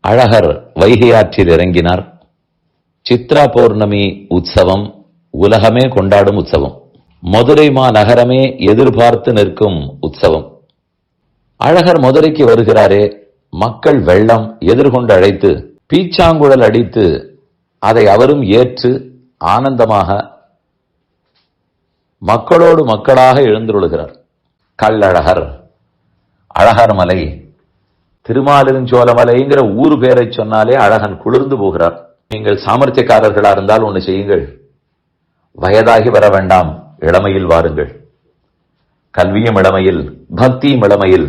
அழகர் வைகை ஆற்றில் இறங்கினார். சித்ரா பௌர்ணமி உற்சவம் உலகமே கொண்டாடும் உற்சவம். மதுரை நகரமே எதிர்பார்த்து நிற்கும் உற்சவம். அழகர் மதுரைக்கு வருகிறாரே, மக்கள் வெள்ளம் எதிர்கொண்டு அழைத்து பீச்சாங்குழல் அடித்து அதை அவரும் ஏற்று ஆனந்தமாக மக்களோடு மக்களாக எழுந்துள்ளார். கள்ளழகர், அழகர் மலை, திருமாலிருஞ்சோலமலைங்கிற ஊர் பேரை சொன்னாலே அழகன் குளிர்ந்து போகிறார். நீங்கள் சாமர்த்தியக்காரர்களா இருந்தால் ஒன்று செய்யுங்கள், வயதாகி வர வேண்டாம், இளமையில் வாருங்கள். கல்வியும் இளமையில், பக்தியும் இளமையில்,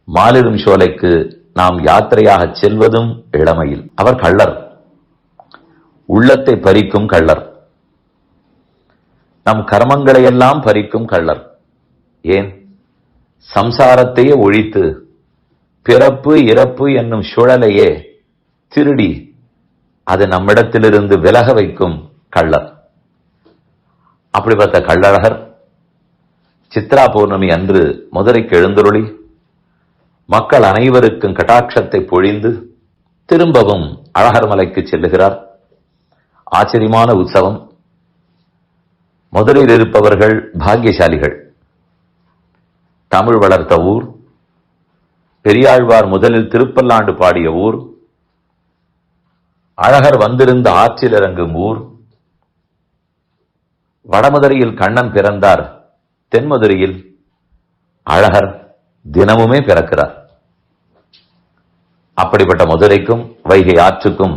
மாலிரும் சோலைக்கு நாம் யாத்திரையாக செல்வதும் இளமையில். அவர் கள்ளர், உள்ளத்தை பறிக்கும் கள்ளர், நம் கர்மங்களை எல்லாம் பறிக்கும் கள்ளர். ஏன், சம்சாரத்தையே ஒழித்து பிறப்பு இறப்பு என்னும் சுழலையே திருடி அது நம்மிடத்திலிருந்து விலக வைக்கும் கள்ளர். அப்படிப்பட்ட கள்ளழகர் சித்ரா பௌர்ணமி அன்று மதுரைக்கு எழுந்தருளி மக்கள் அனைவருக்கும் கடாட்சத்தை பொழிந்து திரும்பவும் அழகர் மலைக்கு செல்லுகிறார். ஆச்சரியமான உற்சவம். மதுரையில் இருப்பவர்கள் பாக்கியசாலிகள். தமிழ் வளர்த்த ஊர், பெரியாழ்வார் முதலில் திருப்பல்லாண்டு பாடிய ஊர், அழகர் வந்திருந்த ஆற்றில் இறங்கும் ஊர். வடமதுரையில் கண்ணன் பிறந்தார், தென்மதுரையில் அழகர் தினமுமே பிறக்கிறார். அப்படிப்பட்ட மதுரைக்கும் வைகை ஆற்றுக்கும்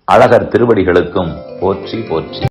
அழகர் திருவடிகளுக்கும் போற்றி போற்றி.